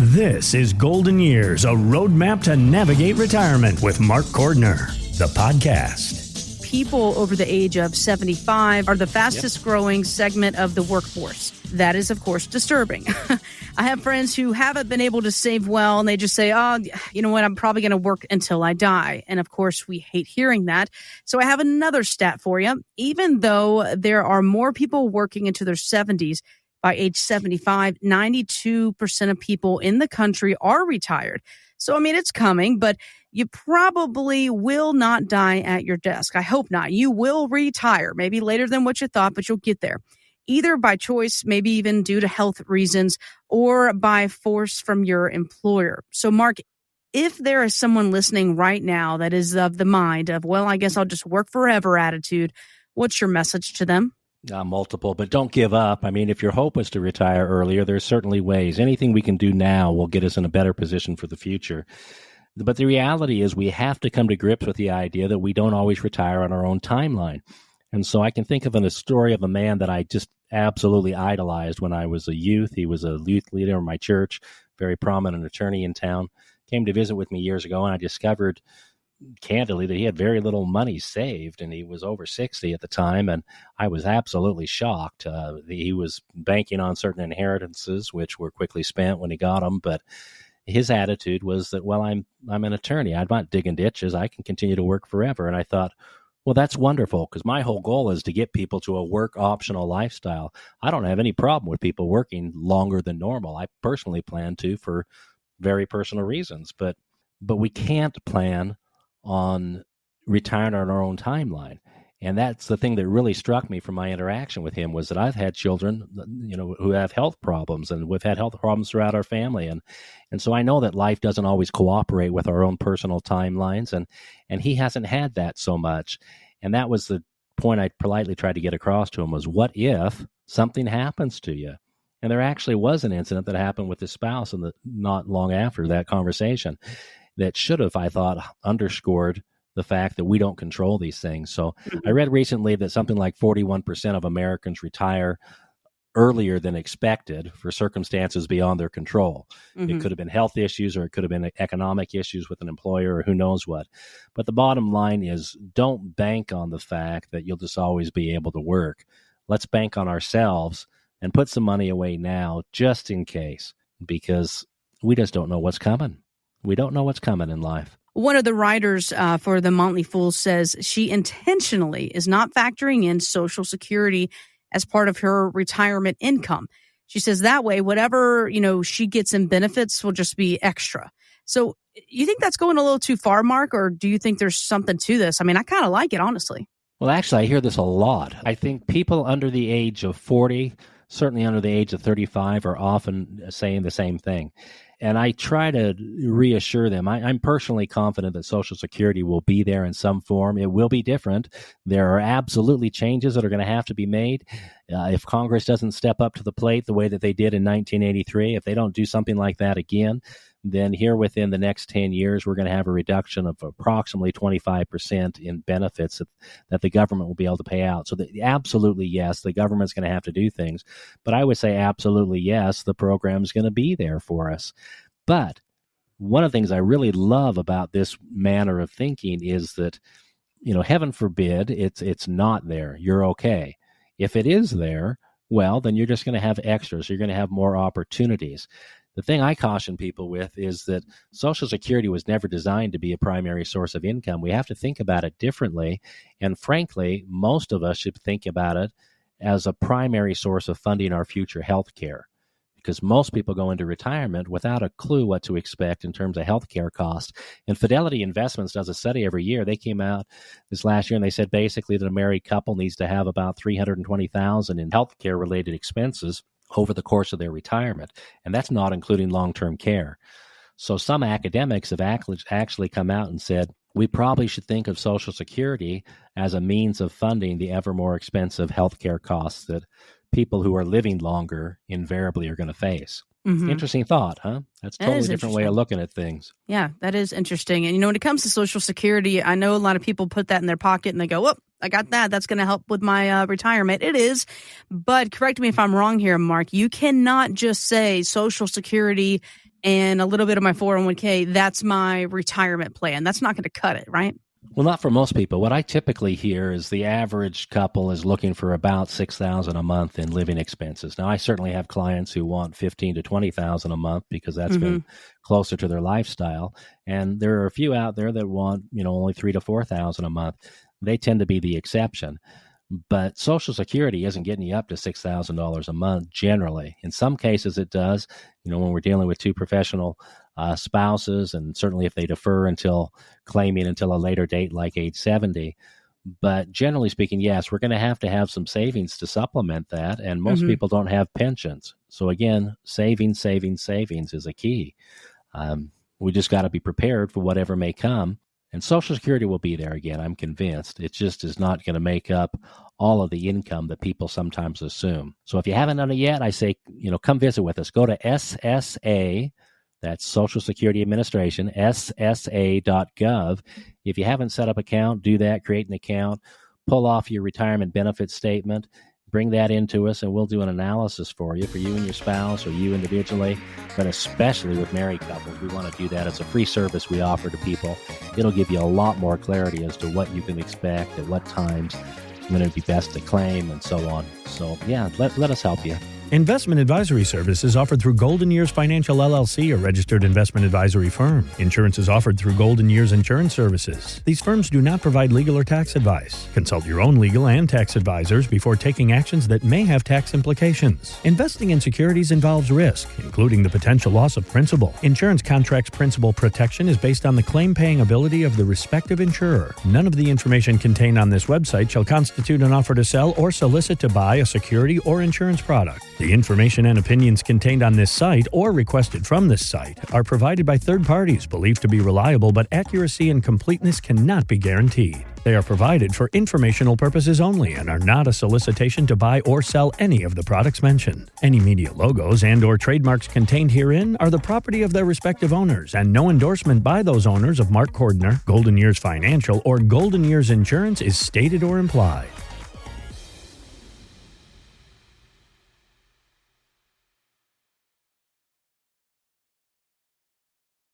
This is Golden Years, a roadmap to navigate retirement with Mark Cordner, the podcast. People over the age of 75 are the fastest growing segment of the workforce. That is, of course, disturbing. I have friends who haven't been able to save well, and they just say, oh, you know what, I'm probably going to work until I die. And of course, we hate hearing that. So I have another stat for you. Even though there are more people working into their 70s, by age 75, 92% of people in the country are retired. So, I mean, it's coming, but you probably will not die at your desk. I hope not. You will retire, maybe later than what you thought, but you'll get there. Either by choice, maybe even due to health reasons, or by force from your employer. So, Mark, if there is someone listening right now that is of the mind of, well, I guess I'll just work forever attitude, what's your message to them? Multiple, but don't give up. I mean, if your hope is to retire earlier, there's certainly ways. Anything we can do now will get us in a better position for the future. But the reality is we have to come to grips with the idea that we don't always retire on our own timeline. And so I can think of a story of a man that I just absolutely idolized when I was a youth. He was a youth leader in my church, very prominent attorney in town, came to visit with me years ago, and I discovered candidly that he had very little money saved, and he was over 60 at the time, and I was absolutely shocked. He was banking on certain inheritances, which were quickly spent when he got them, but his attitude was that, well, I'm an attorney. I'm not digging ditches. I can continue to work forever. And I thought, well, that's wonderful, because my whole goal is to get people to a work-optional lifestyle. I don't have any problem with people working longer than normal. I personally plan to for very personal reasons, but we can't plan on retiring on our own timeline. And that's the thing that really struck me from my interaction with him, was that I've had children, who have health problems, and we've had health problems throughout our family. And so I know that life doesn't always cooperate with our own personal timelines, and he hasn't had that so much. And that was the point I politely tried to get across to him, was what if something happens to you? And there actually was an incident that happened with his spouse not long after that conversation that should have, I thought, underscored the fact that we don't control these things. So I read recently that something like 41% of Americans retire earlier than expected for circumstances beyond their control. It could have been health issues, or it could have been economic issues with an employer, or who knows what. But the bottom line is, don't bank on the fact that you'll just always be able to work. Let's bank on ourselves and put some money away now just in case, because we just don't know what's coming. We don't know what's coming in life. One of the writers for The Motley Fool says she intentionally is not factoring in Social Security as part of her retirement income. She says that way, whatever, she gets in benefits will just be extra. So you think that's going a little too far, Mark, or do you think there's something to this? I mean, I kind of like it, honestly. Well, actually, I hear this a lot. I think people under the age of 40, certainly under the age of 35, are often saying the same thing. And I try to reassure them. I'm personally confident that Social Security will be there in some form. It will be different. There are absolutely changes that are going to have to be made. If Congress doesn't step up to the plate the way that they did in 1983, if they don't do something like that again, then here within the next 10 years, we're going to have a reduction of approximately 25% in benefits that the government will be able to pay out. So absolutely, yes, the government's going to have to do things. But I would say absolutely, yes, the program's going to be there for us. But one of the things I really love about this manner of thinking is that, heaven forbid it's not there. You're okay. If it is there, well, then you're just going to have extras. You're going to have more opportunities. The thing I caution people with is that Social Security was never designed to be a primary source of income. We have to think about it differently. And frankly, most of us should think about it as a primary source of funding our future health care, because most people go into retirement without a clue what to expect in terms of health care costs. And Fidelity Investments does a study every year. They came out this last year and they said basically that a married couple needs to have about $320,000 in health care related expenses over the course of their retirement. And that's not including long-term care. So some academics have actually come out and said, we probably should think of Social Security as a means of funding the ever more expensive healthcare costs that people who are living longer invariably are going to face. Interesting thought, huh? That's a totally different way of looking at things. Yeah, that is interesting. And, when it comes to Social Security, I know a lot of people put that in their pocket and they go, whoop, I got that. That's going to help with my retirement. It is. But correct me if I'm wrong here, Mark. You cannot just say Social Security and a little bit of my 401k, that's my retirement plan. That's not going to cut it, right? Well, not for most people. What I typically hear is the average couple is looking for about $6,000 a month in living expenses. Now, I certainly have clients who want $15,000 to $20,000 a month because that's been closer to their lifestyle, and there are a few out there that want, only $3,000 to $4,000 a month. They tend to be the exception. But Social Security isn't getting you up to $6,000 a month generally. In some cases, it does. When we're dealing with two professional spouses, and certainly if they defer until claiming until a later date, like age 70. But generally speaking, yes, we're going to have some savings to supplement that. And most people don't have pensions. So again, savings is a key. We just got to be prepared for whatever may come. And Social Security will be there again, I'm convinced. It just is not going to make up all of the income that people sometimes assume. So if you haven't done it yet, I say, come visit with us. Go to SSA, that's Social Security Administration, ssa.gov. If you haven't set up an account, do that, create an account, pull off your retirement benefit statement, bring that into us, and we'll do an analysis for you and your spouse or you individually, but especially with married couples. We want to do that. It's a free service we offer to people. It'll give you a lot more clarity as to what you can expect, at what times, when it would be best to claim, and so on. So, yeah, let us help you. Investment advisory services offered through Golden Years Financial LLC, a registered investment advisory firm. Insurance is offered through Golden Years Insurance Services. These firms do not provide legal or tax advice. Consult your own legal and tax advisors before taking actions that may have tax implications. Investing in securities involves risk, including the potential loss of principal. Insurance contracts principal protection is based on the claim-paying ability of the respective insurer. None of the information contained on this website shall constitute an offer to sell or solicit to buy a security or insurance product. The information and opinions contained on this site or requested from this site are provided by third parties believed to be reliable, but accuracy and completeness cannot be guaranteed. They are provided for informational purposes only and are not a solicitation to buy or sell any of the products mentioned. Any media logos and or trademarks contained herein are the property of their respective owners, and no endorsement by those owners of Mark Cordner, Golden Years Financial, or Golden Years Insurance is stated or implied.